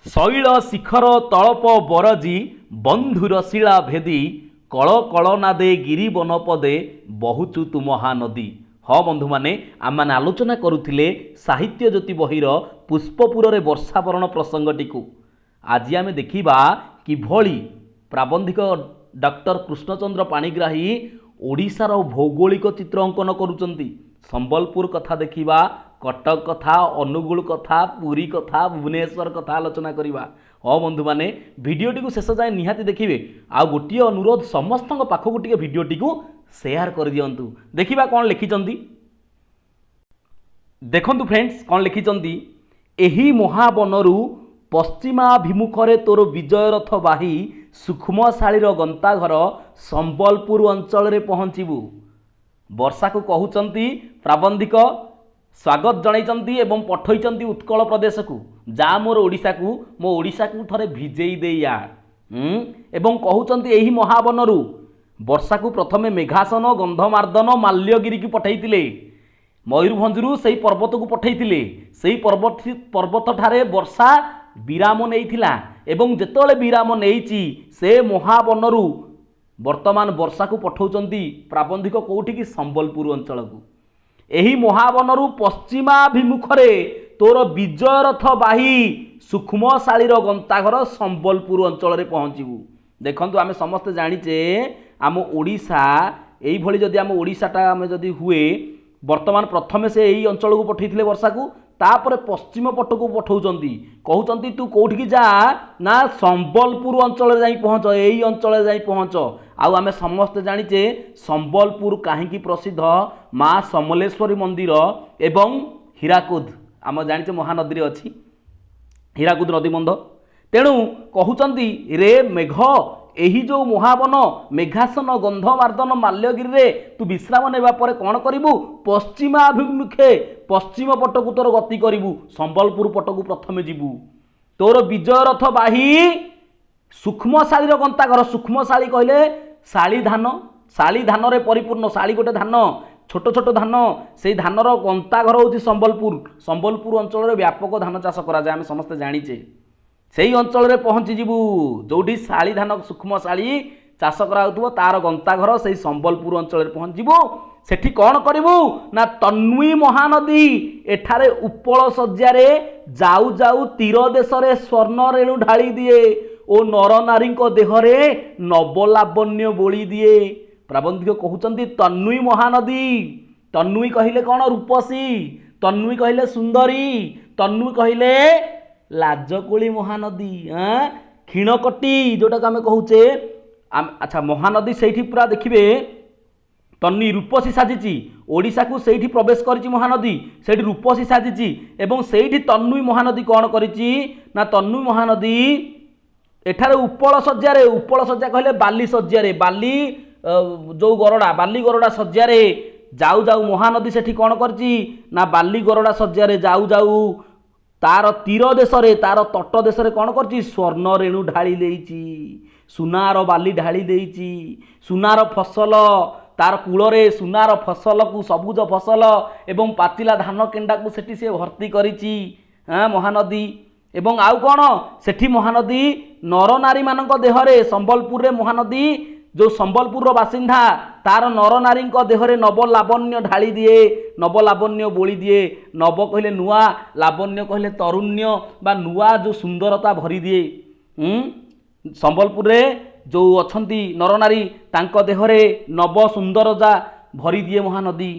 शैल शिखर तलप बरजी बंधुर शिला भेदी कल कलनादे गिरी बनपदे बहुचु तु महानदी। हाँ बंधु माने आम मैंने आलोचना करुथिले साहित्य ज्योति बहिर पुष्पपुर रे वर्षावरण प्रसंगटी को। आज आम देखा किभली प्राबंधिक डॉक्टर कृष्णचंद्र पाणिग्राही ओडिशार भौगोलिक चित्र अंकन करुचंती। संबलपुर कथा देखा, कटक कथा, अनुगुल कथा, पुरी कथा, भुवनेश्वर कथा आलोचना करवा। हाँ बंधु माने भिडटी को शेष जाए निहाती देखिए। आ गोटे अनुरोध समस्त पाखक टे भिडटी को शेयर कर दिंतु। देखा कौन लिखिं देखु फ्रेंड्स कौन लिखिं। एही महावनरु पश्चिमाभिमुखरे तोर विजय रथ बाही सूक्ष्मशाळीर गंताघर संबलपुर अंचल रे पहुँचबू। वर्षा को कहउचंती प्राबंधिक स्वागत जणाइचंती एवं पठइचंती उत्कल प्रदेश को। जा मोर ओडिशा को, मो ओडिशा को थरे भिजेई देया एवं कहउचंती एही महावनरु वर्षा को प्रथमे मेघासन, गंधमार्दन, माल्यगिरी को पठैतिले। मयूरभंजरू से पर्वत को पठैतिले। से पर्वत ठारे वर्षा विराम नैथिला एवं जेतले विराम नैची से महावनरु वर्तमान वर्षा को पठाउचंती प्राबंधिक कोठी की संबलपुर अंचल को। एही महावनरु पश्चिमाभिमुखरे तोर विजय रथ बाही सूक्ष्मशाळीर गंताघर संबलपुर अंचल रे पहुँचबू। देखंतु आमे समस्त जानिचे आम ओडिशा एई भली जदि आम ओडिशाटा आमे जदि हुए वर्तमान प्रथमे से यही अंचल को पठैथिले वर्षा को, तापर पश्चिम पट को पठाउचंती। कहउचंती तू कोठी जा ना संबलपुर अंचल रे जाई पहुँच, यही अंचल रे जाई पहुँच। आउ आमे समस्त जानिचे संबलपुर काहींकी प्रसिद्ध माँ समलेश्वरी मंदिर एवं हीराकुद आम जानिचे महानदी रे अछि हीराकुद नदी बंध। तेणु कहउचंती रे मेघ एही जो महावन मेघासन, गंधमार्दन, माल्यगिरी रे तू विश्राम नेबा परे कौन करिबू? पश्चिमाभिमुखे पश्चिम पट को तोर गति करिबू। संबलपुर पट को प्रथमे जीवू। तोर विजय रथ बाही सूक्ष्मशाळीर गंताघर। सूक्ष्मशाळी कहले शाळी धान, शाळी धान रे परिपूर्ण। शाळी गोटे धान, छोट छोट धान, से धानर गंताघर होची संबलपुर। संबलपुर अंचल रे व्यापक धान चाष करा जाय, आमे समस्त जानिचे। सेही अंचल रे पहुँची जीवू जोठी शाळी धान सूक्ष्म शाळी चाष कराउथबो तार गंताघर सेही संबलपुर अंचल रे पहुँच जीवू। सेठी कौन करिवू ना तन्वी महानदी एठारे उपल सज्जारे जाऊ जाऊ तीर देश रे स्वर्ण रेणु ढाली दिए ओ नर नारी देहरे नवलावण्य बोली दिए। प्राबंधिक कहउचंती तन्वी महानदी। तन्वी कहिले कौन? रूपसी। तन्वी कहिले सुंदरी। तन्वी कहिले लाजकोली महानदी। क्षीणकटी जोटा आम कहूचे। अच्छा महानदी से पूरा देखिए तन्वी रूपसी साजिची। ओडिशा को सेठी प्रवेश करिची महानदी, सेठी रूपसी साजिची एवं सेठी तन्वी महानदी कौन करिची ना तन्वी महानदी एठारे उपल सज्जारे, उपल सज्जा कहले बाली सज्जारे, बाली जो गरडा बाली गरडा सज्जारे जाऊ जाऊ महानदी सेठी कौन करिची ना बाली गरडा सज्जारे जाऊ जाऊ तार तीर देश रे तार तट देश रे कौन करची स्वर्ण रेणु ढाली देइची, सुनार बाली ढाली देइची। सुनार फसल तार कूल रे सुनार फसल को सबुज फसल एवं पाचिला धान केंडा को सेठी से भर्ती करिची महानदी। एवं आउ कौन सेठी महानदी नर नारी मानक देहरे संबलपुर रे महानदी जो संबलपुर बासिंदा तार नर नारी देहरे नवलावण्य ढाली दिए, नवलावण्य बोली दिए। नव कहले नुआ, लावण्य कहले तरुण्य बा नुआ जो सुंदरता भरी दिए। संबलपुर रे जो अछंती नर नारी तांको देहरे नव सुंदरता भरी दिए महानदी।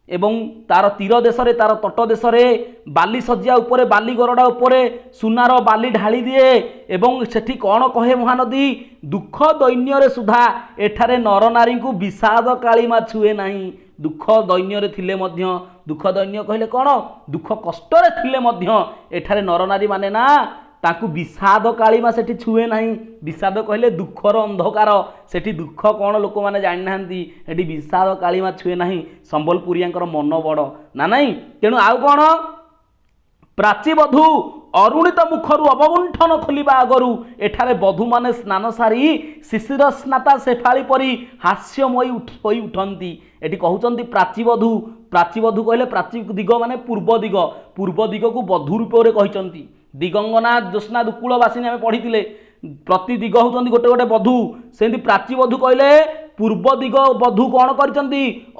एवं तार तीर देश रे तार तट देश रे बाली सज्जा उपरे बाली गरडा उपरे सुनार बाली ढाली दिए। एवं सेठी कौन कहे महानदी दुख दैन्य रे सुधा एठारे नर नारी को विषाद कालीमा छुए नहीं। दुख दैन्य रे थिले मध्य, दुख दैन्य कहले कौन दुख कष्ट रे थिले मध्य एठारे नर नारी माने ना ताकू विषाद कालीमा सेठी छुए नहीं। विषाद कहले दुखर अंधकार, सेठी दुख कौन लोक माने जानि नाहंती, एठी विषाद कालीमा छुए नहीं। संबलपुरियांकर मन बड़ ना नहीं। तेणु आउ कौन प्राची बधू अरुणित मुखरु अवगुंठन खोलिबा आगरु एठारे बधू माने स्नान सारी शिशिर स्नाता शेफाली परी हास्यमयी होई उठंती। एठी कहउचंती प्राची बधू। प्राची बधू कहले प्राची दिग माने पूर्व दिग, पूर्व दिग को बधू रूप रे कहिचंती। दिगंगना ज्योत्स्ना दुकूलवासिनी आम पढ़ी प्रति दिग होती गोटे गोटे बधू सेमती प्राची बधू कहले पूर्व दिग बधू कौन कर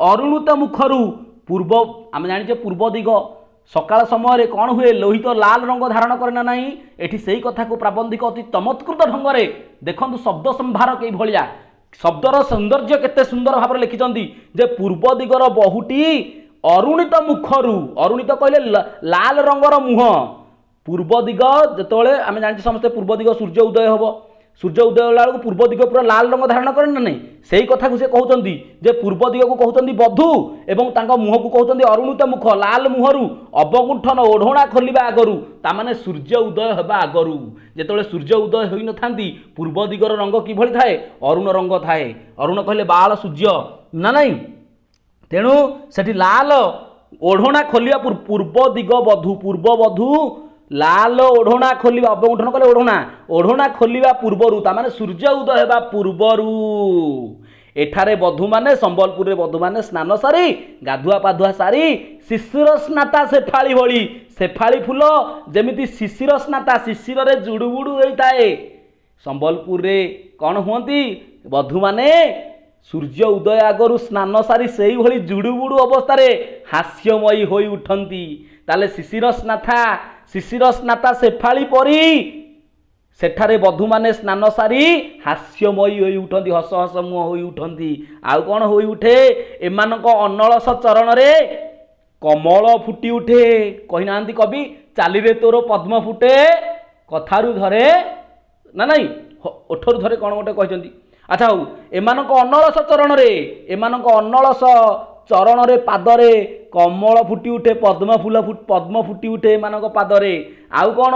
अरुणित मुखरू पूर्व आम जाने पूर्व दिग सकाल समय कौन हुए लोहित लाल रंग धारण करे ना नहीं एठी सही कथा को प्राबंधिक अति चमत्कृत ढंग से देखु शब्द संभार कई भाया शब्दर सौंदर्य केते सुंदर भाव लिखिं जे पूर्व दिगर बहुटी अरुणित मुखरू अरुणित कहले लाल रंगर मुह पूर्व दिग जिते आम जाने समस्ते पूर्व दिग सूर्य उदय हम सूर्य उदय होला पूर्व दिग पूरा लाल रंग धारण करे ना नहीं से कथा को से कहते जे पूर्व दिग को कहते बधू एवं मुह को कहते अरुणित मुख लाल मुहरु अवगुंठन ओढ़णा खोलिबा आगरु तामाने सूर्य उदय होगा आगरु जिते सूर्य उदय होई न थांती पूर्व दिगर रंग किभଳି थाए अरुण रंग थाए अरुण कहले बाल सूर्य ना नहीं तेणु सेठी लाल ओढ़णा खोलिया पूर्व दिग पूर्व बधू लाल ओढ़णा खोलिबा अवगुंठन कले ओढ़णा खोलिबा पूर्वरु तामाने सूर्य उदय हेबा पूर्वरु एठारे बधू माने संबलपुर रे बधू माने स्नान सारी गाधुआ पाधुआ सारी शिशिर स्नाता शेफाली भली शेफाली फूल जेमिति शिशिर स्नाता शिशिर रे जुड़ुबुड़ु होइताए संबलपुर रे कौन हुंती बधू माने सूर्य उदय आगरु स्नान सारी सेई भली जुड़ुबुड़ु अवस्था रे हास्यमयी होई उठंती ताले शिशिर स्नाता शेफाली परी सेठारे बधू माने स्नान सारी हास्यमयी होई उठंती हस हस मुह होई उठंती आउ कौन होई उठे एमानक अनलस चरण रे कमल फुटी उठे कही नांती कवि चाली रे तोर पद्म फुटे कथारु धरे ना नहीं ओठरु धरे कौन गोटे कहते अच्छा हूँ एमानक अनलस चरण रे एमानक अनलस चरण रे पादरे कमल फुटी उठे पद्म फुटी उठे एमानक पादरे आउ कौन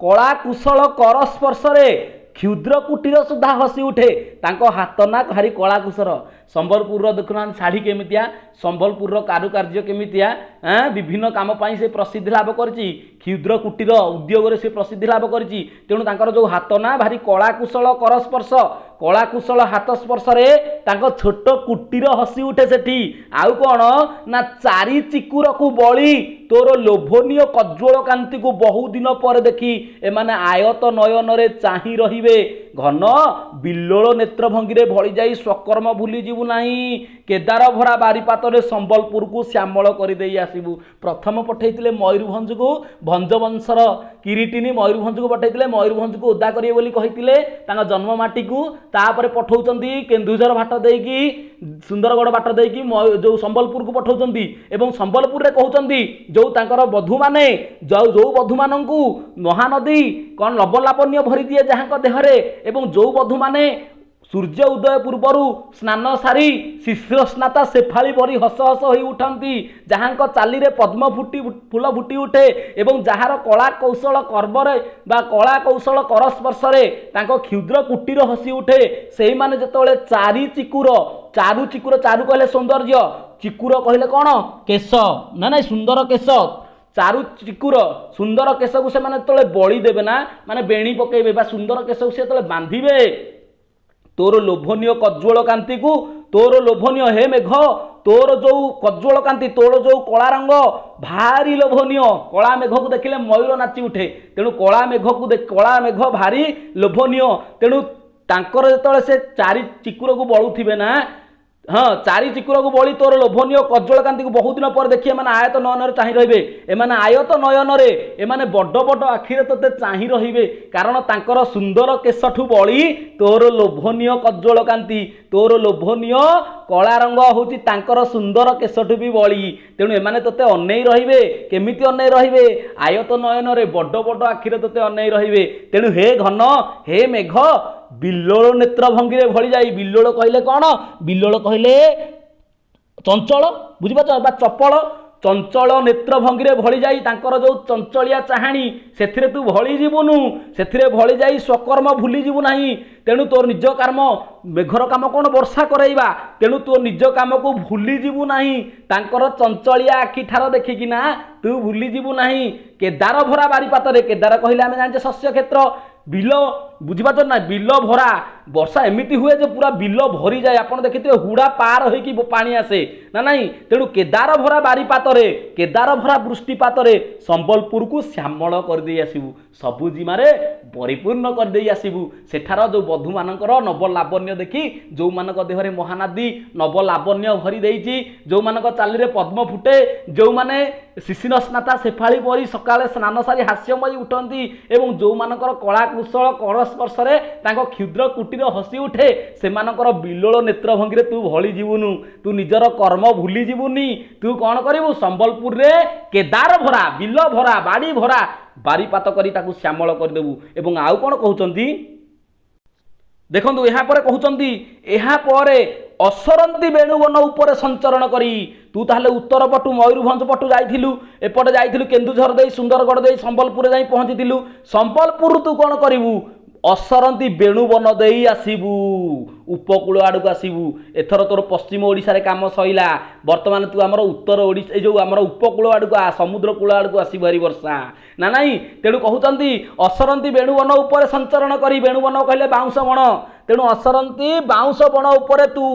कला कुशल कर स्पर्श रे क्षुद्र कुटीर सुधा हसी उठे तांको हाथ ना भारी कला कुशल संबलपुर देखुना शाढ़ी केमितिया संबलपुर कारुकार्य केमितिया विभिन्न काम पाई से प्रसिद्धि लाभ करछि क्षुद्र कुटीर उद्योग से प्रसिद्धि लाभ करछि तेणु तांकर जो हाथ ना भारी कला कुशल कर स्पर्श कला कुशल हाथ स्पर्श रे तांको छोट कुटीर हसी उठे सेठी आउ कौन ना चारि चिकुर को बली तोर लोभनीय कज्ज्वल कांति को बहु दिन पर देखी एमाने आयत नयन रे चाही रहिबे घन बिल्लोल नेत्र भंगी रे भଳି जाई स्वकर्म भूली जीवु नाही केदार भरा बारीपात रे संबलपुर को श्यामल कर देई आसीबु प्रथम पठेइतिले मयूरभंज को भंजवंशर किरीटिनी मयूरभंज को पठेइतिले मयूरभंज को उद्धा करिए बोली कहितिले तांका जन्म माटी को तापर पठौचंदी केन्दुझर भाट देकी सुंदरगढ़ बाट देकी जो संबलपुर को पठौचंदी एवं संबलपुर रे कहउचंदी जो तांकर बधू माने जो बधू मानंकु महानदी कौन लवलापन्य भरी दिए जहां देहरे एवं जो बधू माने सूर्य उदय पूर्वर स्नान सारी शिशिर स्नाता शेफाली परी हस हस हो उठती जहां चाली रे पद्म फूल फुटी उठे एवं जार कला कौशल कर्मरे बा कला कौशल कर स्पर्श क्षुद्र कुटीर हसी उठे से माने जेतेबेले चारि चिकुर चारु कहले सौंदर्य चिकुर कहले कौन केश ना ना सुंदर केश चारु चिकुर सुंदर केश को से माने बड़ी देवे ना माने बेणी पकेबे बा सुंदर केश को से बांधिबे तोर लोभनीय कज्ज्वल कांति को तोर लोभनीय हे मेघ तोर जो कज्ज्वल कांति तोर जो कला रंग भारी लोभनीय कला मेघ को देखिले मयूर नाची उठे तेणु कला मेघ भारी लोभनीय तेणु तांकर जेतले से चारि चिकुर को बळुथिबे ना हाँ चारि चिकुर को बड़ी तोर लोभनीय कज्ज्वल कांति को बहुत दिन पर देखिए एमाने आयत नयन चाही रहिबे एमाने आयत नयन रे एमाने बड़ बड़ आखिरे तते चाही रहिबे कारण तांकर सुंदर केशठु बड़ी तोर लोभनीय कज्ज्वल कांति तोर लोभनीय कला रंग होची तांकर सुंदर केशठु भी बड़ी तेणु एमाने तते अनेई रहिबे केमिति अनेई रहिबे आयत नयन रे बड़ बड़ आखिरे तते अनेई रहिबे तेणु हे घन हे मेघ बिल्लोल नेत्र भंगी रे भଳି जाई बिल्लोल कहले कौन बिल्लोल कहले चंचल बुझिपाच चपल चंचल नेत्र भंगी रे भଳି जाई तांकर जो चंचलिया चाहाणी सेथिरे तू भଳି जीवनु सेथिरे भଳି जाई स्वकर्म भूली जीवु नाही तेणु तोर निज कर्म मेघर काम कौन वर्षा कराइबा तेणु तोर निज काम को भूली जीवु नाही तांकर चंचलिया आखि ठार देखिकी ना तू भूली जीवु नाही केदार भरा बारीपात रे केदार कहले आमे जाने शस्य क्षेत्र बिल बुझीपार ना बिल भरा वर्षा एमती हुए जे पूरा बिल भरी जाए आप देखिए हुड़ा पार हो पानी आसे ना नहीं तेणु केदार भरा बारीपात केदार भरा वृष्टिपात संबलपुर को श्यामल करदे आसबू सबुजिमारे परिपूर्ण करदे आसबू सेठार जो बधू मानकर नवलावण्य देखी जो मानक देहरे महानदी नवलावण्य भरी देइछि जो मानक चाली पद्म फुटे जो माने शिशिर स्नाता शेफाली परी सकाळे स्नान सारी हास्यमयी उठती एवं जो मानकर कला कुशल कर स्पर्श क्षुद्र कुटीर हसी उठे से बिलोल नेत्रभंगी तू भली जीवुनु तू निजर कर्म भूली जीवुनी तू कौन करू संबलपुर रे केदार भरा बिल भरा बाड़ी भरा बारीपात करी ताकू श्यामल करदेबू एवं आउ कौन कहउचंती देखंतु यहाँ पर कहउचंती यहाँ पर असरंती बेणुवन उपरे संचरण करी तू ताहले उत्तर पटु मयूरभंज पटु जाइथिलु एपटे जाइथिलु केन्दुझर देई सुंदरगढ़ देई संबलपुर जाई पहुंचीथिलु संबलपुर तू कौन करिवु असरंती बेणुवन देई आसीबू उपकूल आड़क आसबू एथर तोर पश्चिम ओडिशा रे काम सईला वर्तमान तू आमर उत्तर ओडिशा जो आमर उपकूल आड़क समुद्र कूल आड़क आसबू भारी वर्षा ना नहीं तेणु कहउचंती असरंती बेणुवन उपरे संचरण करी बेणुवन कहले बाउंश बण तेणु असरंती बाउंश बण उपरे तू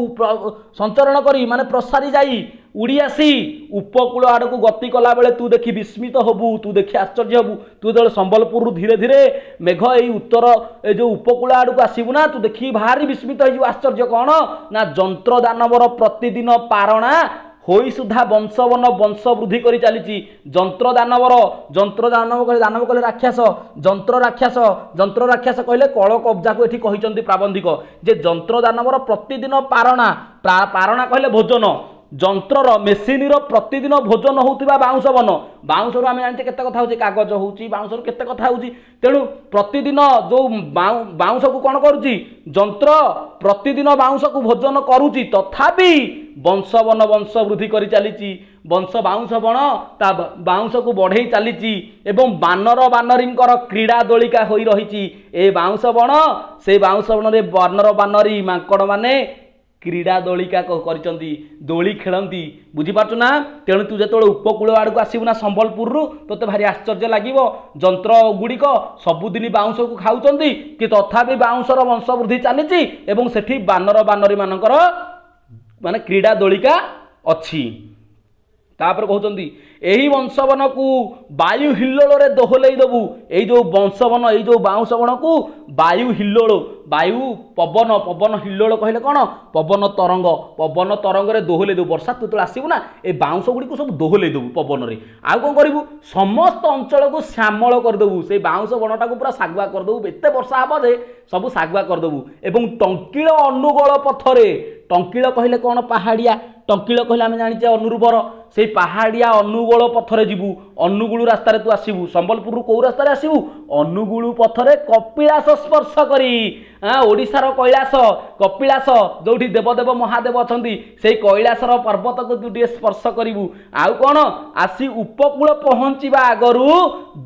संचरण करी माने प्रसारी जाई उड़ी आसी उपकूल आड़क गति कला बेले तू देखी विस्मित हबू तू देखी आश्चर्य हबू तू जो संबलपुर धीरे धीरे मेघ यही उत्तर ए जो उपकूल आड़क आसबू ना तू देखी भारी विस्मित हो आश्चर्य कौन ना जंत्र दानवर प्रतिदिन पारणा होई सुधा वंशवन वंश वृद्धि करी चली जंत्र दानव कहले दानव कहले राक्षस जंत्र राक्षस कहले कल कब्जा को एठी कहिसंती प्राबंधिक जे जंत्र दानवर प्रतिदिन पारणा कहले भोजन जंत्रर मेसीन प्रतिदिन भोजन होउथिबा बाउंश बन बाउंश आम जानते केते कथा होची कागज होउची बाउंश केते कथा होची तेणु प्रतिदिन जो बाउंश को कौन करुची जंत्र प्रतिदिन बाउंश को भोजन करुची तथापि वंशवन वंश वृद्धि करी चली वंश बाउंश बण ता बाउंश को बढ़ई चली एवं बानर बानरींकर क्रीड़ा दोलिका होई रही ए बाउंश बण से बाउंश बण रे बानर बानरी मांकड़ माने क्रीड़ा दोलिका करिसंती दोली खेलती बुझीपारछु ना तेणु तू जो उपकूल आड़क आसबू ना संबलपुर तोते भारी आश्चर्य लगे जंत्र गुड़िक सबुदिन बाउंश को खाऊंगी कि तथापि बाउंशर वंश वृद्धि चली एवं सेठी बानर बानरी मानकर माने क्रीड़ा दोलिका अच्छी तापर कहते यही वंशवन को वायु हिल्लोल रे दोहलई देबू यही जो वंशवन यही जो बाउंश बण को वायु हिल्लोल वायु पवन पवन हिल्लोल कहले कौन पवन तरंग रे दोहलई देबू वर्षा तू तो आसबू ना ए बाउंश गुड़ी को सब दोहलई देबू पवन रे आउ कौन करू समस्त अंचल को श्यामल करदेबू से बाउंश बणटा को पूरा सागुआ करदेबू एते वर्षा हम जे सब सागुआ करदेबू एवं टंकिल अनुगोल पथरे टंकिल कहले कौन पहाड़िया टंकिल कहले आम जानी अनुर्वर से पहाड़िया अनुगोल पथरे जीवु अनुगुल रास्तार तू आसबू संबलपुर कौ रास्तार आसबू अनुगुल पथरे कपिलास स्पर्श करी ओडिशार कैलास कपिलास जो देवदेव महादेव अच्छा से कैलासर पर्वत को तू स्पर्श करू आउ कौन आसी उपकूल पहुँचवा आगु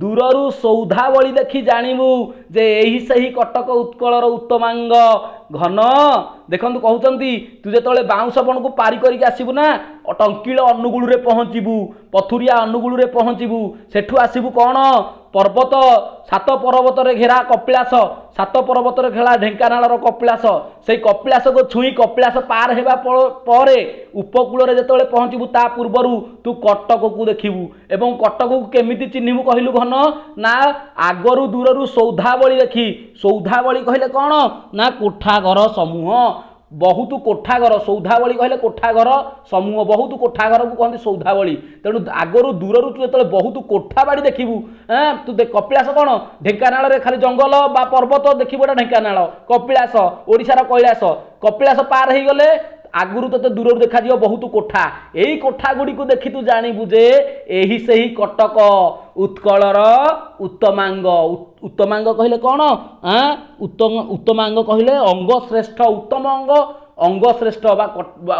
दूररू सौधावली देखी जानबू जे यही सही कटक उत्कलर उत्तमांग घन देखु कहते तू जो बाउंश बण को पारी करके आसबू ना टंकिल अनुगुल रे पहुँचबू पथुरिया अनुगुल रे पहुँचबू सेठू आसबू कौन पर्वत सात पर्वत रे घेरा कपिलास सात पर्वत रे घेरा ढेंकानाल कपिलास से कपिलास को छुई कपिलास पार हेबा परे उपकूल रे जेतोले पहुँचबू ता पूर्वरु तू कटक को देखिबू एवं कटक को केमिति चिन्हिबू कहलु घन ना आगरु दूररु सौधावली देखी सौधावली कहले कौन ना कोठाघर समूह बहुत कोठाघर सौधावली कहले कोठाघर समूह बहुत कोठाघर को कहते सौधावली तेणु आगरु दूररु तू जो बहुत कोठा बाड़ी देखू तू कपिलास कौन ढेंकानाल रे खाली जंगल बा पर्वत देखो ढेंकानाल कपिलास ओडिशार कैलास कपिलास पार हो गले आगुरी तो दूर देखा बहुत कोठा यही कोठा गुड़ी को देखी तू जानबू जे यही से ही कटक उत्कलर उत्तमांग उत्तमांग कहले कौन उत्तमांग कहले अंग श्रेष्ठ उत्तम अंग श्रेष्ठ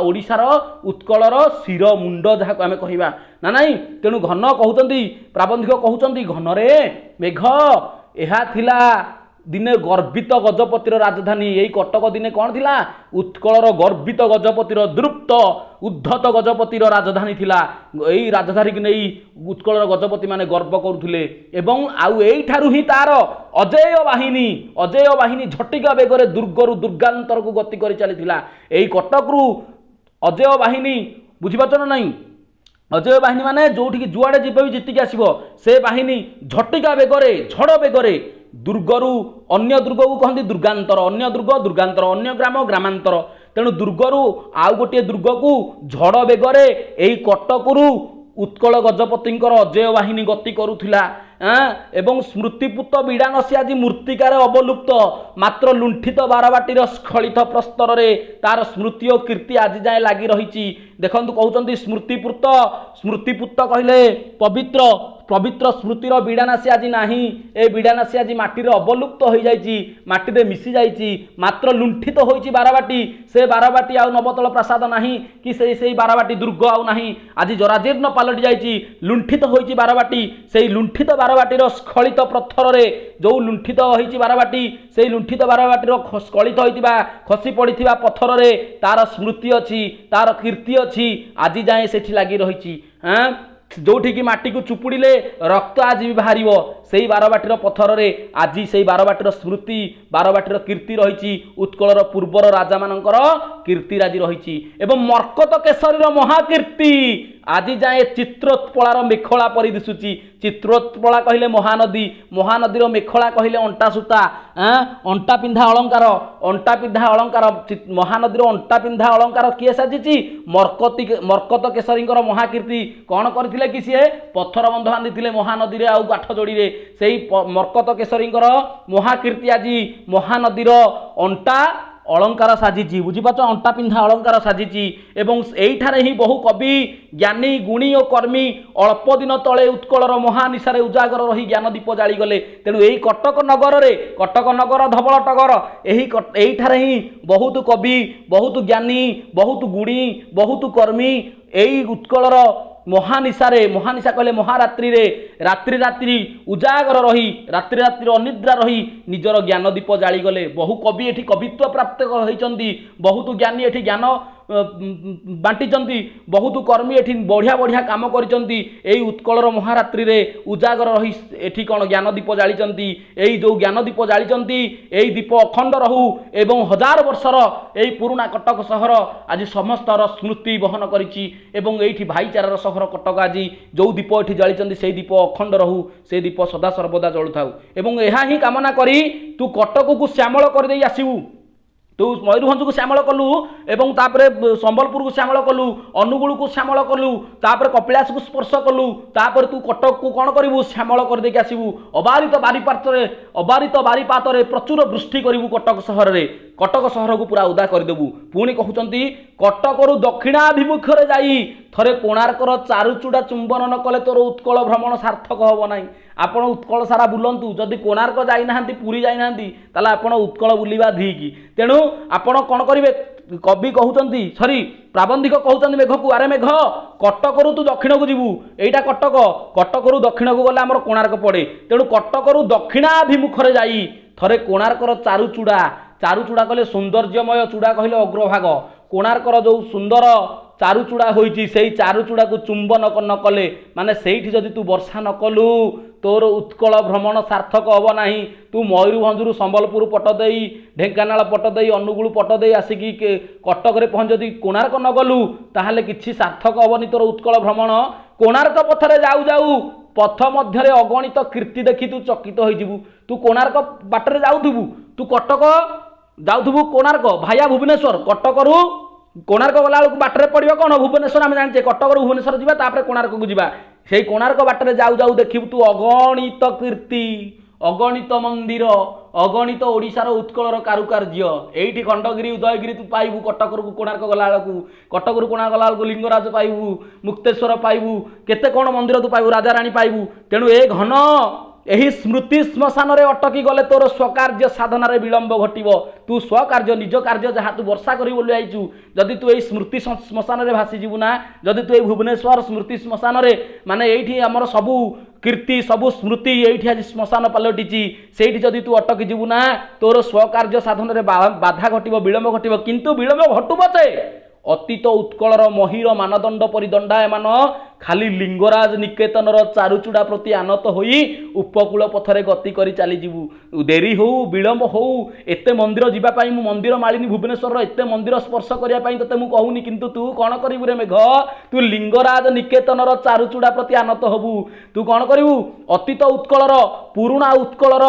ओडिशार उत्कलर शिर मुंड जहाँ आम कहवा ना नहीं तेणु घन कहते प्राबंधिक कहते घन रे मेघ यह थिला दिने गर्वित गजपतिर राजधानी यही कटक दिने कौन थिला उत्कलर गर्वित गजपतिर द्रुप्त उद्धत गजपतिर राजधानी थिला। यही राजधानी की नहीं उत्कलर गजपति माने गर्व करुथिले एवं आउ एई ठारु ही तार अजेय बाहिनी झटिका बेगरे दुर्गरु दुर्गांतर को गति करि चलीथिला। एई कटकरू अजेय बाहिनी बुझिपारछ ना नहीं अजेय बाहिनी माने जोठी जुआड़े जीव भी जीतिक आसब से बाहिनी झटिका बेगरे झड़ बेगरे दुर्गरु अन्य दुर्ग को कहते दुर्गांतर अन्य दुर्ग दुर्गांतर अन्य ग्राम ग्रामांतर तेणु दुर्गरु आउ गोटे दुर्ग को झड़ बेगरे एई कटकरू उत्कल गजपति अजय बाहिनी गति करुथिला। एवं स्मृतिपुत बिड़ानसी आज मूर्तिकार अवलुप्त मात्र लुंठित बारबाटीर स्खलित प्रस्तर रे तार स्मृति और कीर्ति आज जाए लगी रही। देखंतु कहउचंती स्मृतिपुत कहले पवित्र पवित्र स्मृतिर बिड़ानासी आज नाही ए बिड़ानासी आज माटी अवलुप्त हो जाइछि माटी मिसी जाइछि मात्र लुंठित होइछि बारबाटी से बारबाटी आउ नवतल प्रासाद नाही कि से बारबाटी दुर्ग आउ नाही आज जराजीर्ण पालटि जाइछि लुंठित होइछि बारबाटी से लुंठित बारबाटीर स्खलित पत्थर रे जो लुंठित होइछि बारबाटी से लुंठित बारबाटीर स्खलित होइतिबा खसी पड़िथिबा पत्थर रे तार स्मृति अछि तार कीर्ति अछि आज जाए सेठी लागि रहिछि। जोठी की माटी को चुपुड़िले रक्त आज भी बाहर से बारबाटीर पत्थर रे आज से बारबाटीर स्मृति बारबाटीर कीर्ति रही उत्कलर पूर्वर राजा मानकर कीर्ति आज रही एवं मर्कत केसरीर महाकीर्ति आज जाए चित्रोत्पलार मेखला परि दिशुची। चित्रोत्पला कहले महानदी महानदीर मेखला कहले अंटा सूता अंटा पिंधा अलंकार अंटा पिंधा अलंकार महानदीर अंटा पिंधा अलंकार किए साजिची मर्कत केसरी महाकीर्ति कौन करथिले कि सी पत्थर बंध बांधि महानदी रे आउ काठ जोड़ी रे सेही मर्कत केसरी महाकीर्ति आज महानदीर अंटा अलंकार साजिची बुझीपाच अंटा पिंधा अलंकार साजिची एवं एठारे ही बहु कवि ज्ञानी गुणी और कर्मी अल्प दिन तले उत्कलर महानिशारे उजागर रही ज्ञानदीप जाली गले। तेणु यही कटक नगर धवल टगर एठारे ही बहुत कवि बहुत ज्ञानी बहुत गुणी बहुत कर्मी यही उत्कलर महानिशा कहले महारात्रि रे रात्रि रात्रि उजागर रही रात्रि रात्रि अनिद्रा रही निजर ज्ञान दीप जाली गले। बहु कवि एठी कवित्व प्राप्त होइचंती बहुत ज्ञानी एठी ज्ञान बांटीचंती बहुत कर्मी एठी बढ़िया बढ़िया काम करिचंती एई उत्कलर महारात्रि रे उजागर रही एठी कोन ज्ञान दीप जालीचंती एई जो ज्ञान दीप जालीचंती एई दीप अखंड रहू एवं हजार वर्षर एई पुराना कटक सहर आज समस्तर स्मृति बहन करिछि एवं एठी भाईचारार सहर कटक आज जो दीप एठी जालीचंती सेई दीप अखंड रहू से दीप सदा सर्वदा जळुथाउ एवं एहा ही कामना करी तू कटक को श्यामल कर देई आसीबू। तू मयूरभंज को श्यामल कलु एवं तापरे संबलपुर को श्यामल कलु अनुगुल को श्यामल कलु तापरे कपिलास को स्पर्श कलु तापरे तू कटक को कौन करू श्यामल कर देके आसबू। अबारित बारीपात प्रचुर वृष्टि करू कटक सहर रे कटक सहर को पूरा उदा करदेबू। पुणी कहते कटकरू दक्षिणाभिमुखे जाई थरे कोणार्कर चारुचूड़ा चुंबन न कले तोर उत्कल भ्रमण सार्थक हम ना। आपण उत्कल सारा बुलंतु जदि कोणार्क जाइना पुरी जाइना ताले आपण उत्कल बुलिबा धिकी। तेणु आपण कौन करेंगे कवि कहते सरी प्राबंधिक कहते मेघ को आरे मेघ कटकरू तू दक्षिण को जीवु एटा कटकरू दक्षिण को गले आमर कोणार्क पड़े। तेणु कटकरू दक्षिणाभिमुखे जाई थरे कोणार्कर चारुचूड़ा कहले सौंदर्यमय चूड़ा कहले अग्रभाग कोणार्कर जो सुंदर चारुचूड़ा होइछि सेई चारुचूड़ा को चुंबन न कले माने सेठी जदि तू वर्षा न कलु तोर उत्कल भ्रमण सार्थक हब नाही। तू मयूरभंजरू संबलपुर पट देई ढेंकानाल पट देई अनुगुल पट देई आसिकी कटक रे पहुंच जदि कोणार्क न गलु ताहाले किछि सार्थक हबनी तोर उत्कल भ्रमण। कोणार्क पथरे जाऊ जाऊ पथ मध्य अगणित कीर्ति देखी तू चकित होइजिबू। तू कोणार्क बाटरे जाउथुबू तू कटक जाउथुबू कोणार्क भाया भुवनेश्वर कटकरू कोणार्क गला बेलू बाटर पड़ो कौन भुवनेश्वर आम जाने कटक भुवनेश्वर जावा तापर कोणार्क को जावा से कोणार्क बाटर जाऊ जाऊ देखिबू तू अगणित कीर्ति अगणित मंदिर अगणित ओडिशार उत्कलर कारुकार्य एठी खंडगिरी उदयगिरी तू पाइबू कटक कोणार्क गला बेलू कटक कोणार्क गला बेलू लिंगराज पाइबू मुक्तेश्वर पाइबू केते कौन मंदिर तू पाइबू राजाराणी पाइबू। तेणु ए घन ଏହି ସ୍ମୃତି ଶ୍ମଶାନରେ ଅଟକି ଗଲେ ତୋର ସ୍ୱକାର୍ଯ୍ୟ ସାଧନାରେ ବିଳମ୍ବ ଘଟିବ। ତୁ ସ୍ୱକାର୍ଯ୍ୟ ନିଜ କାର୍ଯ୍ୟ ଯାହା ତୁ ବର୍ଷା କରିବୁ ବୋଲି ଆଇଛୁ, ଯଦି ତୁ ଏହି ସ୍ମୃତି ଶ୍ମଶାନରେ ଭାସିଯିବୁ ନା, ଯଦି ତୁ ଏଇ ଭୁବନେଶ୍ୱର ସ୍ମୃତି ଶ୍ମଶାନରେ ମାନେ ଏଇଠି ଆମର ସବୁ କୀର୍ତ୍ତି ସବୁ ସ୍ମୃତି ଏଇଠି ଆଜି ଶ୍ମଶାନ ପାଲଟିଛି, ସେଇଠି ଯଦି ତୁ ଅଟକି ଯିବୁ ନା ତୋର ସ୍ୱକାର୍ଯ୍ୟ ସାଧନରେ ବାଧା ଘଟିବ, ବିଳମ୍ବ ଘଟିବ। କିନ୍ତୁ ବିଳମ୍ବ ଘଟୁ ପଛେ ଅତୀତ ଉତ୍କଳର ମହୀର ମାନଦଣ୍ଡ ପରି ଦଣ୍ଡାୟମାନ ଖାଲି ଲିଙ୍ଗରାଜ ନିକେତନର ଚାରୁଚୂଡ଼ା ପ୍ରତି ଆନତ ହୋଇ ଉପକୂଳ ପଥରେ ଗତି କରି ଚାଲିଯିବୁ। ଡେରି ହଉ ବିଳମ୍ବ ହଉ, ଏତେ ମନ୍ଦିର ଯିବା ପାଇଁ ମୁଁ ମନ୍ଦିର ମାଳିନୀ ଭୁବନେଶ୍ୱରର ଏତେ ମନ୍ଦିର ସ୍ପର୍ଶ କରିବା ପାଇଁ ତୋତେ ମୁଁ କହୁନି, କିନ୍ତୁ ତୁ କ'ଣ କରିବୁ ରେ ମେଘ, ତୁ ଲିଙ୍ଗରାଜ ନିକେତନର ଚାରୁଚୂଡ଼ା ପ୍ରତି ଆନତ ହବୁ। ତୁ କ'ଣ କରିବୁ, ଅତୀତ ଉତ୍କଳର ପୁରୁଣା ଉତ୍କଳର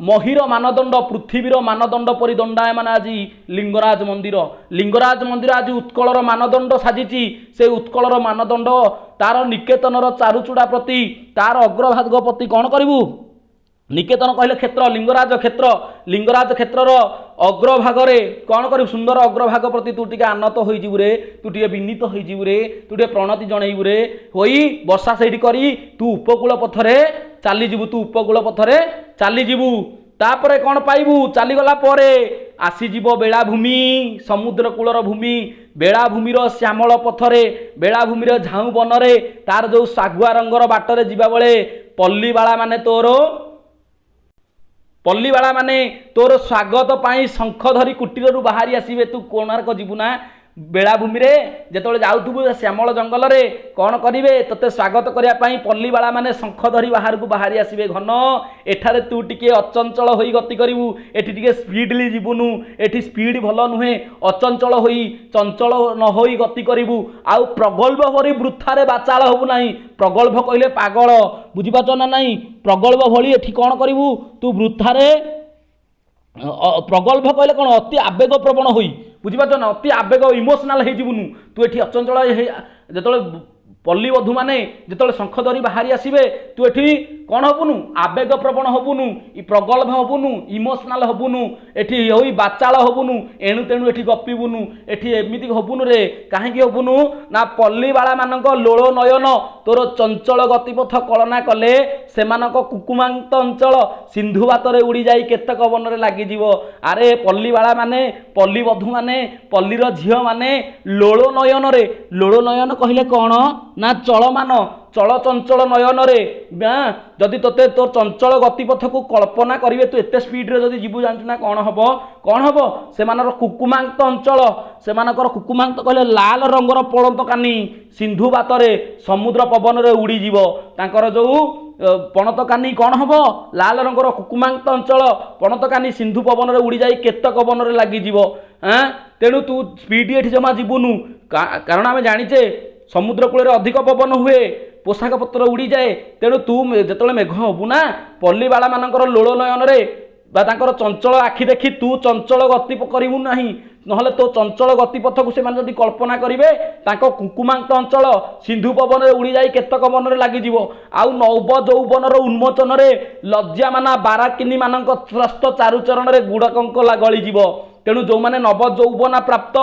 ମହୀର ମାନଦଣ୍ଡ ପୃଥିବୀର ମାନଦଣ୍ଡ ପରି ଦଣ୍ଡାୟମାନ ଆଜି ଲିଙ୍ଗରାଜ ମନ୍ଦିର। ଲିଙ୍ଗରାଜ ମନ୍ଦିର ଆଜି ଉତ୍କଳର ମାନଦଣ୍ଡ ସାଜିଛି। ସେ ଉତ୍କଳର ମାନଦଣ୍ଡ ତାର ନିକେତନର ଚାରୁଚୂଡ଼ା ପ୍ରତି ତାର ଅଗ୍ରଭାଗ ପ୍ରତି କ'ଣ କରିବୁ, ନିକେତନ କହିଲେ କ୍ଷେତ୍ର, ଲିଙ୍ଗରାଜ କ୍ଷେତ୍ର, ଲିଙ୍ଗରାଜ କ୍ଷେତ୍ରର ଅଗ୍ରଭାଗରେ କ'ଣ କରିବୁ, ସୁନ୍ଦର ଅଗ୍ରଭାଗ ପ୍ରତି ତୁ ଟିକେ ଆନତ ହୋଇଯିବୁ ରେ, ତୁ ଟିକେ ବିନୀତ ହୋଇଯିବୁ ରେ, ତୁ ଟିକେ ପ୍ରଣତି ଜଣେଇବୁ ରେ, ହୋଇ ବର୍ଷା ସେଇଠି କରି ତୁ ଉପକୂଳ ପଥରେ ଚାଲିଯିବୁ, ତୁ ଉପକୂଳ ପଥରେ ଚାଲିଯିବୁ। ତାପରେ କ'ଣ ପାଇବୁ, ଚାଲିଗଲା ପରେ ଆସିଯିବ ବେଳାଭୂମି, ସମୁଦ୍ର କୂଳର ଭୂମି, ବେଳାଭୂମିର ଶ୍ୟାମଳ ପଥରେ, ବେଳାଭୂମିର ଝାଉଁ ବନରେ ତାର ଯେଉଁ ଶାଗୁଆ ରଙ୍ଗର ବାଟରେ ଯିବା ବେଳେ ପଲ୍ଲୀବାଳା ମାନେ ତୋର ସ୍ୱାଗତ ପାଇଁ ଶଙ୍ଖ ଧରି କୁଟୀରରୁ ବାହାରି ଆସିବେ। ତୁ କୋଣାର୍କ ଯିବୁ ନା, ବେଳାଭୂମିରେ ଯେତେବେଳେ ଯାଉଥିବୁ ଶ୍ୟାମଳ ଜଙ୍ଗଲରେ କ'ଣ କରିବେ, ତୋତେ ସ୍ୱାଗତ କରିବା ପାଇଁ ପଲ୍ଲୀବାଳା ମାନେ ଶଙ୍ଖ ଧରି ବାହାରକୁ ବାହାରି ଆସିବେ। ଘନ ଏଠାରେ ତୁ ଟିକେ ଅଚଞ୍ଚଳ ହୋଇ ଗତି କରିବୁ, ଏଠି ଟିକେ ସ୍ପିଡଲି ଯିବୁନୁ, ଏଠି ସ୍ପିଡ ଭଲ ନୁହେଁ, ଅଚଞ୍ଚଳ ହୋଇ ଚଞ୍ଚଳ ନ ହୋଇ ଗତି କରିବୁ। ଆଉ ପ୍ରଗଳ୍ଭ ଭଳି ବୃଥାରେ ବାଚାଳ ହବୁ ନାହିଁ। ପ୍ରଗଳ୍ଭ କହିଲେ ପାଗଳ, ବୁଝିପାରୁଛ ନା ନାହିଁ? ପ୍ରଗଳ୍ଭ ଭଳି ଏଠି କ'ଣ କରିବୁ, ତୁ ବୃଥାରେ, ପ୍ରଗଳ୍ଭ କହିଲେ କ'ଣ, ଅତି ଆବେଗ ପ୍ରବଣ ହୋଇ, ବୁଝିପାରୁଛ ନା, ଅତି ଆବେଗ ଇମୋସନାଲ ହେଇଯିବୁନୁ। ତୁ ଏଠି ଅଚଞ୍ଚଳ ଯେତେବେଳେ ପଲ୍ଲୀବଧୂ ମାନେ ଯେତେବେଳେ ଶଙ୍ଖ ଧରି ବାହାରି ଆସିବେ, ତୁ ଏଠି କ'ଣ ହବୁନୁ, ଆବେଗ ପ୍ରବଣ ହବୁନୁ, ପ୍ରଗଳ୍ଭ ହବୁନୁ, ଇମୋସନାଲ ହବୁନୁ, ଏଠି ହୋଇ ବାଚାଳ ହବୁନୁ, ଏଣୁ ତେଣୁ ଏଠି ଗପିବୁନୁ, ଏଠି ଏମିତି ହବୁନୁ ରେ। କାହିଁକି ହବୁନୁ ନା, ପଲ୍ଲୀବାଳା ମାନଙ୍କ ଲୋଳ ନୟନ ତୋର ଚଞ୍ଚଳ ଗତିପଥ କଳନା କଲେ ସେମାନଙ୍କ କୁକୁମାନ୍ତ ଅଞ୍ଚଳ ସିନ୍ଧୁ ବାତରେ ଉଡ଼ି ଯାଇ କେତେକ ବନରେ ଲାଗିଯିବ। ଆରେ ପଲ୍ଲୀବାଳା ମାନେ, ପଲ୍ଲୀବଧୂ ମାନେ, ପଲ୍ଲୀର ଝିଅ ମାନେ ଲୋଳ ନୟନରେ, ଲୋଳ ନୟନ କହିଲେ କ'ଣ ନା ଚଳମାନ, ଚଳଚଞ୍ଚଳ ନୟନରେ ଯଦି ତୋତେ ତୋ ଚଞ୍ଚଳ ଗତିପଥକୁ କଳ୍ପନା କରିବେ, ତୁ ଏତେ ସ୍ପିଡରେ ଯଦି ଯିବୁ ଜାଣିଛୁ ନା କ'ଣ ହବ, ସେମାନଙ୍କର କୁକୁମାନ୍ତ ଅଞ୍ଚଳ, ସେମାନଙ୍କର କୁକୁମାନ୍ତ କହିଲେ ଲାଲ ରଙ୍ଗର ପଳନ୍ତ କାନି ସିନ୍ଧୁ ବାତରେ ସମୁଦ୍ର ପବନରେ ଉଡ଼ିଯିବ। ତାଙ୍କର ଯେଉଁ ପଣତ କାନି କ'ଣ ହବ, ଲାଲ ରଙ୍ଗର କୁକୁମାନ୍ତ ଅଞ୍ଚଳ ପଣତ କାନି ସିନ୍ଧୁ ପବନରେ ଉଡ଼ି ଯାଇ କେତେକ ବନରେ ଲାଗିଯିବ। ତେଣୁ ତୁ ସ୍ପିଡ ଏଠି ଜମା ଯିବୁନୁ, କାରଣ ଆମେ ଜାଣିଛେ ସମୁଦ୍ର କୂଳରେ ଅଧିକ ପବନ ହୁଏ, ପୋଷାକ ପତ୍ର ଉଡ଼ିଯାଏ। ତେଣୁ ତୁ ଯେତେବେଳେ ମେଘ ହବୁ ନା, ପଲ୍ଲୀବାଳା ମାନଙ୍କର ଲୋଳ ନୟନରେ ବା ତାଙ୍କର ଚଞ୍ଚଳ ଆଖି ଦେଖି ତୁ ଚଞ୍ଚଳ ଗତି କରିବୁ ନାହିଁ, ନହେଲେ ତୋ ଚଞ୍ଚଳ ଗତିପଥକୁ ସେମାନେ ଯଦି କଳ୍ପନା କରିବେ, ତାଙ୍କ କୁକୁମାନ୍ତ ଅଞ୍ଚଳ ସିନ୍ଧୁ ପବନରେ ଉଡ଼ି ଯାଇ କେତେକ ବନରେ ଲାଗିଯିବ। ଆଉ ନବ ଯୌବନର ଉନ୍ମୋଚନରେ ଲଜ୍ଜାମାନା ବାରାକିନୀ ମାନଙ୍କ ତ୍ରସ୍ତ ଚାରୁଚରଣରେ ଗୁଡ଼କଙ୍କ ଗଳିଯିବ। ତେଣୁ ଯେଉଁମାନେ ନବ ଯୌବନା ପ୍ରାପ୍ତ,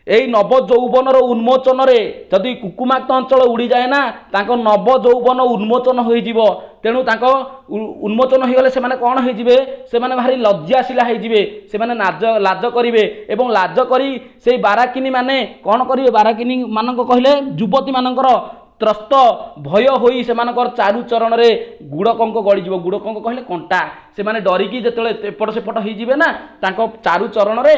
এই নব যৌবনর উন্মোচନରେ যদি কুকুମାକ୍ତ ଅଞ୍ଚଳ ଉଡ଼ିଯାଏ ନା, ତାଙ୍କ ନବ ଯୌବନ ଉନ୍ମୋଚନ ହୋଇଯିବ। ତେଣୁ ତାଙ୍କ ଉନ୍ମୋଚନ ହୋଇଗଲେ ସେମାନେ କ'ଣ ହୋଇଯିବେ, ସେମାନେ ଭାରି ଲଜ୍ଜାଶୀଳା ହୋଇଯିବେ, ସେମାନେ ଲାଜ କରିବେ। ଏବଂ ଲାଜ କରି ସେଇ ବାରାକିନୀ ମାନେ କ'ଣ କରିବେ, ବାରାକିନୀ ମାନଙ୍କ କହିଲେ ଯୁବତୀ ମାନଙ୍କର ତ୍ରସ୍ତ ଭୟ ହୋଇ ସେମାନଙ୍କର ଚାରୁଚରଣରେ ଗୁଡ଼କଙ୍କ ଗଳିଯିବ। ଗୁଡ଼କଙ୍କ କହିଲେ କଣ୍ଟା। ସେମାନେ ଡରିକି ଯେତେବେଳେ ଏପଟ ସେପଟ ହୋଇଯିବେ ନା, ତାଙ୍କ ଚାରୁଚରଣରେ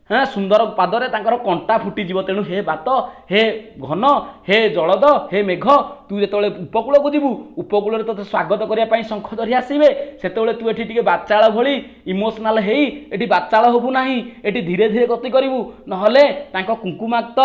ସୁନ୍ଦର ପାଦରେ ତାଙ୍କର କଣ୍ଟା ଫୁଟିଯିବ। ତେଣୁ ହେ ବାତ, ହେ ଘନ, ହେ ଜଳଦ, ହେ ମେଘ, ତୁ ଯେତେବେଳେ ଉପକୂଳକୁ ଯିବୁ, ଉପକୂଳରେ ତୋତେ ସ୍ୱାଗତ କରିବା ପାଇଁ ଶଙ୍ଖ ଧରି ଆସିବେ, ସେତେବେଳେ ତୁ ଏଠି ଟିକେ ବାଚାଳ ଭଳି ଇମୋସନାଲ ହେଇ ଏଠି ବାଚାଳ ହବୁ ନାହିଁ, ଏଠି ଧୀରେ ଧୀରେ ଗତି କରିବୁ, ନହେଲେ ତାଙ୍କ କୁକୁମାକ୍ତ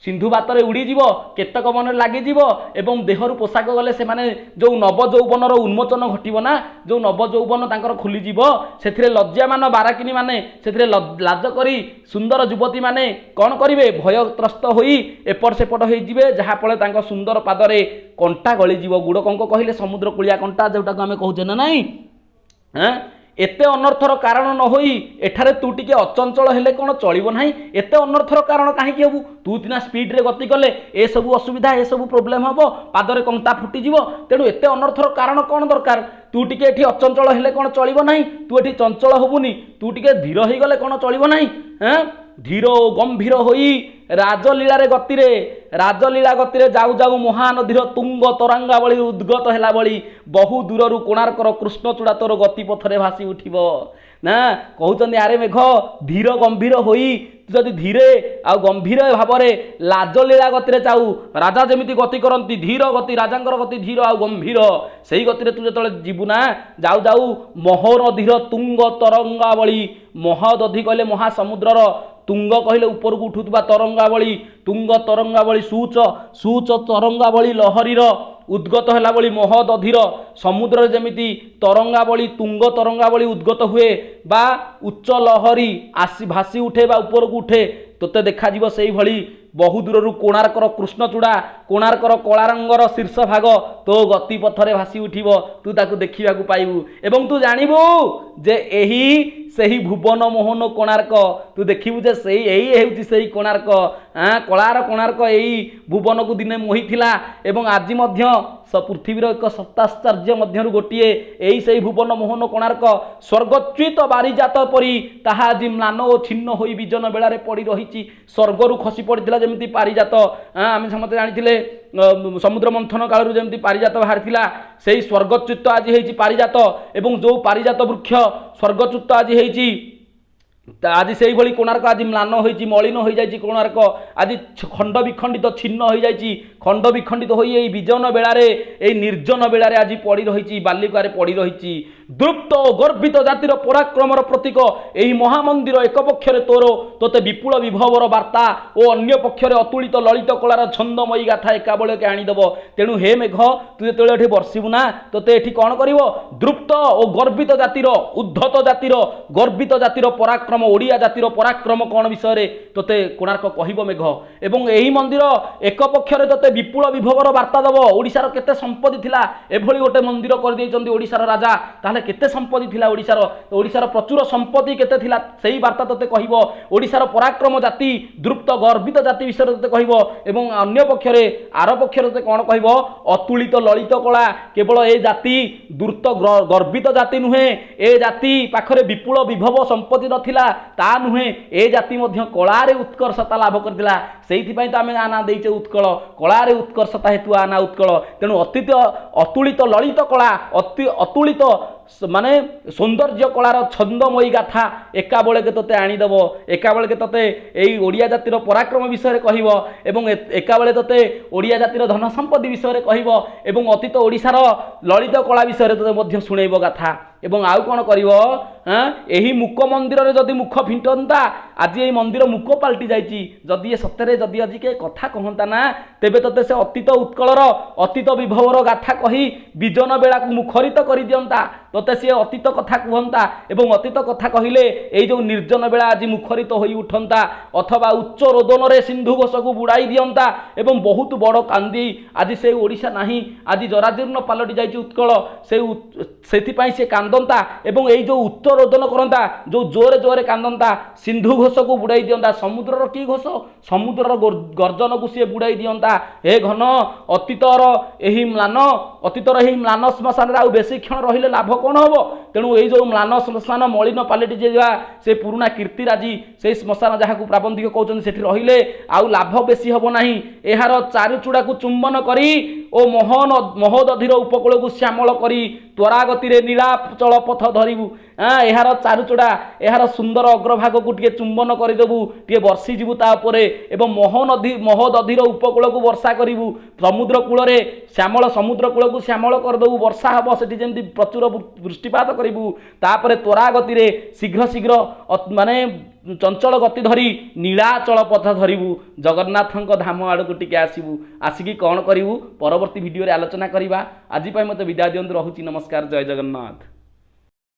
ସିନ୍ଧୁ ବାତରେ ଉଡ଼ିଯିବ, କେତେକ ମନରେ ଲାଗିଯିବ ଏବଂ ଦେହରୁ ପୋଷାକ ଗଲେ ସେମାନେ ଯେଉଁ ନବ ଯୌବନର ଉନ୍ମୋଚନ ଘଟିବ ନା, ଯେଉଁ ନବ ଯୌବନ ତାଙ୍କର ଖୋଲିଯିବ, ସେଥିରେ ଲଜ୍ଜାମାନ ବାରାକିନୀ ମାନେ ସେଥିରେ ଲାଜ କରି ସୁନ୍ଦର ଯୁବତୀ ମାନେ କ'ଣ କରିବେ, ଭୟତ୍ରସ୍ତ ହୋଇ ଏପଟ ସେପଟ ହୋଇଯିବେ, ଯାହାଫଳରେ ତାଙ୍କ ସୁନ୍ଦର ପାଦରେ କଣ୍ଟା ଗଳିଯିବ। ଗୁଡ଼କଙ୍କ କହିଲେ ସମୁଦ୍ର କୂଳିଆ କଣ୍ଟା, ଯେଉଁଟାକୁ ଆମେ କହୁଛେ ନା ନାହିଁ। ଏତେ ଅନರ್ಥର କାରଣ ନ ହୋଇ ଏଠାରେ ତୁ ଟିକେ ଅଚଞ୍ଚଳ ହେଲେ କ'ଣ ଚଳିବ ନାହିଁ? ଏତେ ଅନರ್ಥର କାରଣ କାହିଁକି ହେବୁ? ତୁ ସିନା ସ୍ପିଡରେ ଗତି କଲେ ଏସବୁ ଅସୁବିଧା, ଏସବୁ ପ୍ରୋବ୍ଲେମ ହେବ, ପାଦରେ କଣ୍ଟା ଫୁଟିଯିବ। ତେଣୁ ଏତେ ଅନರ್ಥର କାରଣ କ'ଣ ଦରକାର? तू टिके एठी अचंचल हेले कोन चलिबो नाही तू एठी चंचल होबुनी तू टिके धीर होई गले कोन चलिबो नाही हैं धीर ओ गंभीर होई राजलीला गतिरे जाऊ जाऊ महानदीर तुंग तरंगा बळी उद्गत हैला बळी बहु दूररू कोणार्कर कृष्णचूड़ा तोर गति पथरे भासी उठिबो ना कहउचंदी अरे मेघ धीर गंभीर होई जदि धीरे आ गंभीर भावरे लाजलीला गतिरे जाऊ राजा जेमिति गति करंती धीर गति राजांकर गति धीर आ गंभीर सेही गतिरे तू जतले जीवु ना जाऊ जाऊ महानदीर तुंग तरंगावली महादधि कहले महासमुद्रर तुंग कहले ऊपर को उठुवा तरंगावली तुंग तरंगावली सूच सूच तरंगावली लहरीर उद्गत हैला बळी महदधिर समुद्र जेमिति तरंगावली तुंग तरंगावली उद्गत हुए बा उच्च लहरी आसी भासी उठे बा ऊपर को उठे तोते देखा जीव सेही भली बहु दूररू कोणार्कर कृष्णचूड़ा कोणार्कर कला रंगर शीर्ष भाग तो गति पथरे भासी उठिबो तू ताकू देखिबा को पाइबू एवं तू जानिबू जे एही सेही भुवन मोहन कोणार्क तू देखिबू जे सेही एही हेउची सेही कोणार्क कलार कोणार्क एही भुवन को दिने मोहिथिला एवं आज मध्य पृथ्वीर एक सप्ताश्चर्य मध्यरु गोटिए एही सेही भुवन मोहन कोणार्क स्वर्गच्युत बारिजात परी ताहा आज म्लान ओ छिन्न होई विजन बेलारे पड़ी रहिछि स्वर्गरु खसी पड़िथिला जेमिति पारिजात आमे समते जानिथिले समुद्र मंथन काल जेमिति पारिजात बाहरिथिला सेही स्वर्गच्युत आज हेछि पारिजात एवं जो पारिजात वृक्ष स्वर्गच्युत आज हेछि आज से ही कोणार्क आज म्लान होइछि मलिन हो जाइछि कोणार्क आज खंड विखंडित छिन्न हो जाइछि खंड विखंडित होई एई विजन बेलारे एई निर्जन बेलारे आज पड़ी रहिछि बालिकारे पड़ी रहिछि द्रुप्त गर्भित जातिर पराक्रमर प्रतीक एही महामंदिर एक पक्षरे तोर तोते विपुल विभवर वार्ता और अन्य पक्षरे अतुलित ललित कलार छंदमयी गाथा एका बेलके आनीदेव तेणु हे मेघ तू जेतेबेले एठी बर्षिबु ना तोते एठी कोन करिवो द्रुप्त और गर्भित जातिर उद्धत जातिर गर्भित जातिर पराक्रम ओडिया जातिर पराक्रम कौन विषय तोते कोणार्क कहब मेघ एवं एही मंदिर एक पक्षरे तोते विपुल विभवर वार्ता दब ओडिशार केते संपत्ति थिला एभली गोटे मंदिर कर देइचंदी ओडिशार राजा ताहले केते संपत्ति थिला ओडिशार प्रचुर संपत्ति केते थिला सेही वार्ता तोते कहब ओडिशार पराक्रम जाति द्रुप्त गर्भित जाति विषय तोते कहब एवं अन्य पक्षरे आर पक्षरे तोते कोन कहब अतुलित ललित कला केवल ए जाति द्रुत गर्भित जाति नुहे ए जाति पाखरे विपुल विभव संपत्ति नथिला ता नुहे ए जाति मध्य कलारे उत्कर्षता लाभ करथिला सेहिथिपई तो आमे आना देइचे उत्कल कलारे उत्कर्षता हेतु आना उत्कल तेणु अतुलित ललित कला अतुलित माने सौंदर्य कलार छंदमयी गाथा एका बेलके तोते आनीदेव एका बेलके तोते एई ओडिया जातिर पराक्रम विषय कहब एवं एका बेले तोते ओडिया जातिर धन संपत्ति विषय कहब एवं अतीत ओडिशार ललित कला विषय तोते मध्य सुनेइब गाथा एवं आउ कौन कर एही मुक मंदिर रे जदि मुख फिंटंता आज ये मंदिर मुक पलटि जाइछि जदि ये सत्य जदि आज के कथा कहंता ना तेबे तते से अतीत उत्कलर अतीत विभवर गाथा कही विजन बेला को मुखरित करि दियंता तते से अतीत कथा कहंता एवं अतीत कथा कहिले एई जो निर्जन बेला आज मुखरित होई उठंता अथवा उच्च रोदन रे सिंधु घोष को बुड़ाई दियंता एवं बहुत बड़ कांदी आज से ओडिशा नाही आज जराजीर्ण पलटि जाइछि उत्कल सेथिपई से कांदंता एवं एई जो उच्च रोदन करंता जो जोरे जोरे कांदंता सिंधु घोष को बुड़ाई दियंता समुद्रर की घोष समुद्रर गर्जन को सी बुड़ाई दियंता हे घन अतीतर एही म्लान श्मशान आ बेसी क्षण रहिले लाभ कौन हम तेणु ये जो म्लान श्मशान मलिन पालिटी जा से पुराना कीर्तिराजी से श्मशान जहाँ को प्राबंधिक कहते से रहिले आउ लाभ बेसी हम ना यार चारुचूड़ा को चुंबन करी ओ महोदधिर उपकूल को श्यामल करी त्वरागति नीलाचल पथ धरबू यार चारुचूड़ा यार सुंदर अग्रभाग को टे चुंबन करदेबू टे बर्षिजु तापर एवं महोदधिर उपकूल को वर्षा करूँ समुद्र कूल श्यामल समुद्र कूल को श्यामल करदेबू वर्षा हम से जमी प्रचुर वृष्टिपात करूँ तापर त्वरागति शीघ्र शीघ्र माने चंचल गति धरी नीलाचल पथ धरबू जगन्नाथ धाम आड़ को टिके आसबू आसिकी कौन करूँ परवर्ती भिडियो आलोचना करवा आज मत विदाय दिंतु रहुची नमस्कार जय जगन्नाथ।